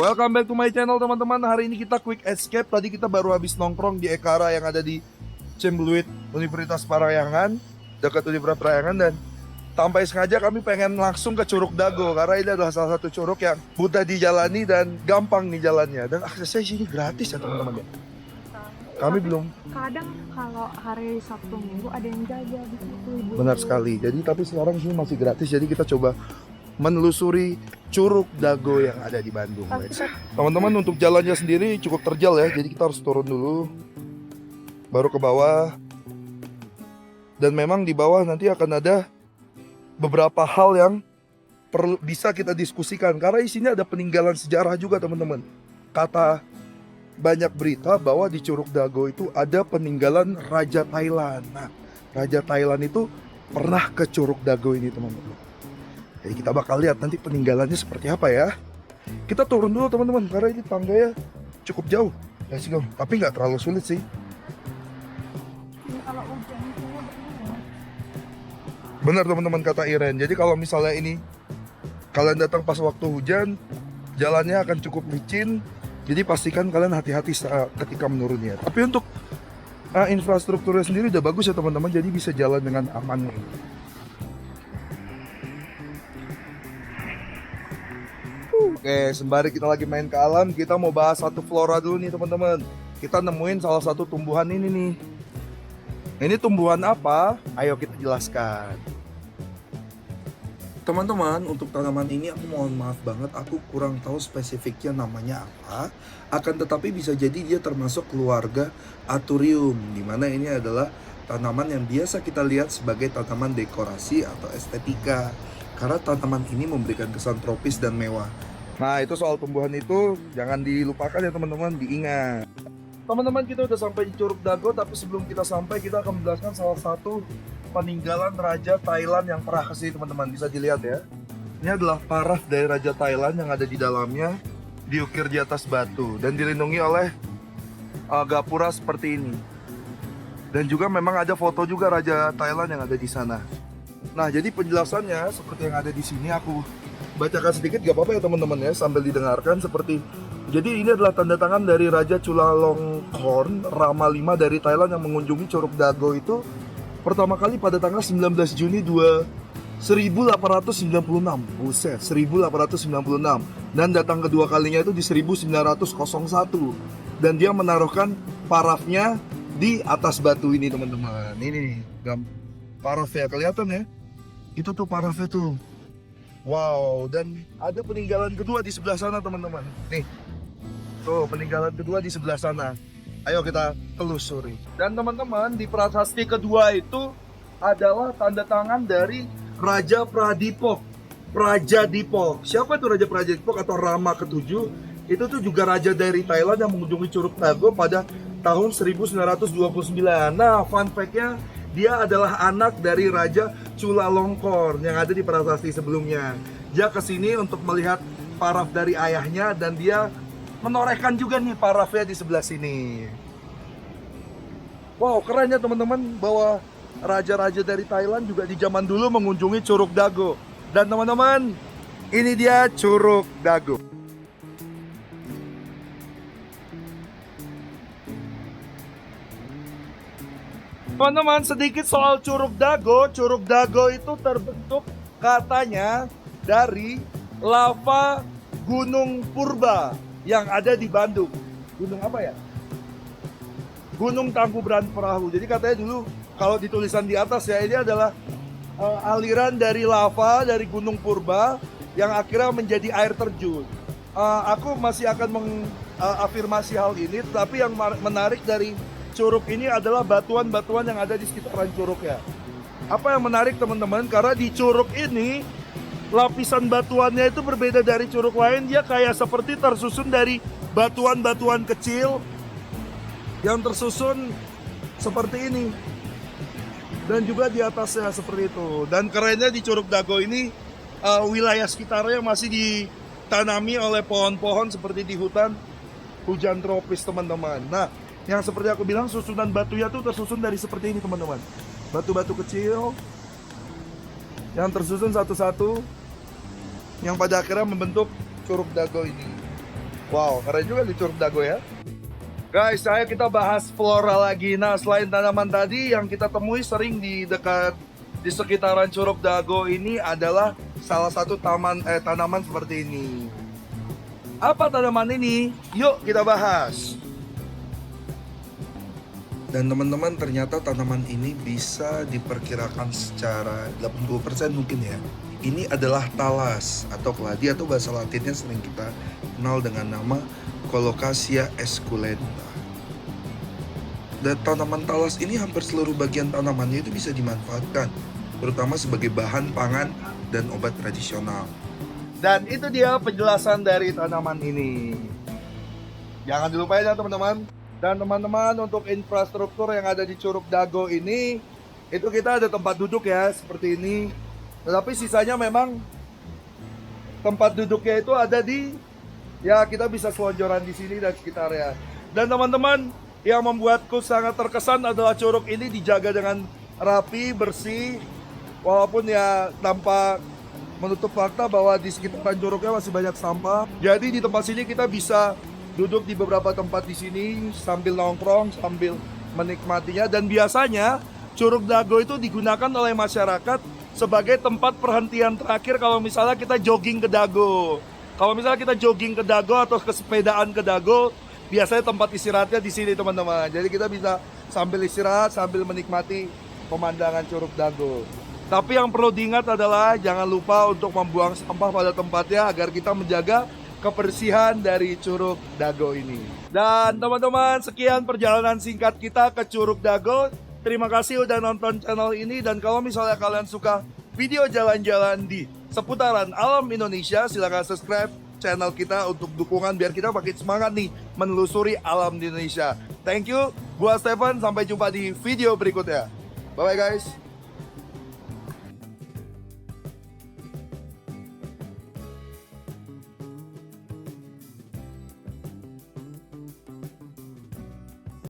Welcome back to my channel teman-teman. Hari ini kita quick escape. Tadi kita baru habis nongkrong di Ekara yang ada di Cembeluit, Universitas Parahyangan, dekat Universitas Parahyangan. Dan tanpa sengaja kami pengen langsung ke Curug Dago, karena ini adalah salah satu curug yang mudah dijalani dan gampang nih jalannya. Dan aksesnya sini gratis ya teman-teman ya. Kami belum. Kadang kalau hari Sabtu Minggu ada yang jaga di situ. Benar sekali. Jadi tapi sekarang sini masih gratis. Jadi kita coba menelusuri Curug Dago yang ada di Bandung. Teman-teman, untuk jalannya sendiri cukup terjal ya. Jadi kita harus turun dulu, baru ke bawah. Dan memang di bawah nanti akan ada beberapa hal yang perlu bisa kita diskusikan, karena isinya ada peninggalan sejarah juga teman-teman. Kata banyak berita bahwa di Curug Dago itu ada peninggalan Raja Thailand. Nah, Raja Thailand itu pernah ke Curug Dago ini teman-teman. Jadi kita bakal lihat nanti peninggalannya seperti apa ya. Kita turun dulu teman-teman, karena ini tangganya cukup jauh. Let's go. Tapi nggak terlalu sulit sih. Kalau hujan itu Benar teman-teman kata Iren. Jadi kalau misalnya ini kalian datang pas waktu hujan, jalannya akan cukup licin. Jadi pastikan kalian hati-hati ketika menurunnya. Tapi untuk infrastrukturnya sendiri udah bagus ya teman-teman. Jadi bisa jalan dengan aman. Oke, sembari kita lagi main ke alam, kita mau bahas satu flora dulu nih teman-teman. Kita nemuin salah satu tumbuhan ini nih. Ini tumbuhan apa? Ayo kita jelaskan. Teman-teman, untuk tanaman ini aku mohon maaf banget, aku kurang tahu spesifiknya namanya apa. Akan tetapi bisa jadi dia termasuk keluarga Athurium, dimana ini adalah tanaman yang biasa kita lihat sebagai tanaman dekorasi atau estetika. Karena tanaman ini memberikan kesan tropis dan mewah. Nah, itu soal tumbuhan itu jangan dilupakan ya teman-teman, diingat. Teman-teman, kita udah sampai di Curug Dago, tapi sebelum kita sampai kita akan menjelaskan salah satu peninggalan Raja Thailand yang pernah kesini teman-teman. Bisa dilihat ya. Ini adalah paraf dari Raja Thailand yang ada di dalamnya, diukir di atas batu dan dilindungi oleh gapura seperti ini. Dan juga memang ada foto juga Raja Thailand yang ada di sana. Nah, jadi penjelasannya seperti yang ada di sini, aku bacakan sedikit gak apa-apa ya teman-teman ya, sambil didengarkan. Jadi ini adalah tanda tangan dari Raja Chulalongkorn Rama V dari Thailand yang mengunjungi Curug Dago itu pertama kali pada tanggal 19 Juni 1896. Buset, 1896. Dan datang kedua kalinya itu di 1901. Dan dia menaruhkan parafnya di atas batu ini teman-teman. Ini nih, parafnya kelihatan ya. Itu tuh parafnya tuh. Wow, dan ada peninggalan kedua di sebelah sana teman-teman. Nih, tuh peninggalan kedua di sebelah sana. Ayo kita telusuri. Dan teman-teman, di prasasti kedua itu adalah tanda tangan dari Raja Pradipok. Praja Dipok. Siapa itu Raja Praja Dipok atau Rama ke-7? Itu tuh juga raja dari Thailand yang mengunjungi Curug Dago pada tahun 1929. Nah, fun fact-nya, dia adalah anak dari Raja Chulalongkorn yang ada di prasasti sebelumnya. Dia kesini untuk melihat paraf dari ayahnya dan dia menorehkan juga nih parafnya di sebelah sini. Wow, keren ya teman-teman, bahwa raja-raja dari Thailand juga di zaman dulu mengunjungi Curug Dago. Dan teman-teman, ini dia Curug Dago. Teman-teman, sedikit soal Curug Dago. Curug Dago itu terbentuk katanya dari lava Gunung Purba yang ada di Bandung. Gunung apa ya? Gunung Tangkuban Perahu. Jadi katanya dulu kalau ditulisan di atas ya, ini adalah aliran dari lava dari Gunung Purba yang akhirnya menjadi air terjun. Aku masih akan mengafirmasi hal ini, tapi yang menarik dari curug ini adalah batuan-batuan yang ada di sekitaran curug ya. Apa yang menarik teman-teman, karena di curug ini lapisan batuannya itu berbeda dari curug lain. Dia kayak seperti tersusun dari batuan-batuan kecil yang tersusun seperti ini. Dan juga di atasnya seperti itu. Dan kerennya di Curug Dago ini wilayah sekitarnya masih ditanami oleh pohon-pohon seperti di hutan hujan tropis teman-teman. Nah, yang seperti aku bilang, susunan batunya tuh tersusun dari seperti ini teman-teman. Batu-batu kecil yang tersusun satu-satu, yang pada akhirnya membentuk Curug Dago ini. Wow, keren juga di Curug Dago ya. Guys, kita bahas flora lagi. Nah, selain tanaman tadi yang kita temui sering di sekitaran Curug Dago ini adalah salah satu tanaman seperti ini. Apa tanaman ini? Yuk kita bahas. Dan teman-teman, ternyata tanaman ini bisa diperkirakan secara 80% mungkin ya. Ini adalah talas atau keladi, atau bahasa latinnya sering kita kenal dengan nama Colocasia esculenta. Dan tanaman talas ini hampir seluruh bagian tanamannya itu bisa dimanfaatkan, terutama sebagai bahan pangan dan obat tradisional. Dan itu dia penjelasan dari tanaman ini. Jangan dilupain ya teman-teman. Dan teman-teman, untuk infrastruktur yang ada di Curug Dago ini, itu kita ada tempat duduk ya, seperti ini. Tetapi sisanya memang tempat duduknya itu ada di, ya kita bisa selonjoran di sini dan sekitarnya. Dan teman-teman, yang membuatku sangat terkesan adalah curug ini dijaga dengan rapi, bersih, walaupun ya tanpa menutup fakta bahwa di sekitaran curugnya masih banyak sampah. Jadi di tempat sini kita bisa duduk di beberapa tempat di sini sambil nongkrong, sambil menikmatinya. Dan biasanya Curug Dago itu digunakan oleh masyarakat sebagai tempat perhentian terakhir kalau misalnya kita jogging ke Dago. Kalau misalnya kita jogging ke Dago atau kesepedaan ke Dago, biasanya tempat istirahatnya di sini teman-teman. Jadi kita bisa sambil istirahat, sambil menikmati pemandangan Curug Dago. Tapi yang perlu diingat adalah jangan lupa untuk membuang sampah pada tempatnya agar kita menjaga kebersihan dari Curug Dago ini. Dan teman-teman, sekian perjalanan singkat kita ke Curug Dago. Terima kasih udah nonton channel ini. Dan kalau misalnya kalian suka video jalan-jalan di seputaran alam Indonesia, silahkan subscribe channel kita untuk dukungan biar kita makin semangat nih menelusuri alam di Indonesia. Thank you, gua Stefan, sampai jumpa di video berikutnya. Bye bye guys.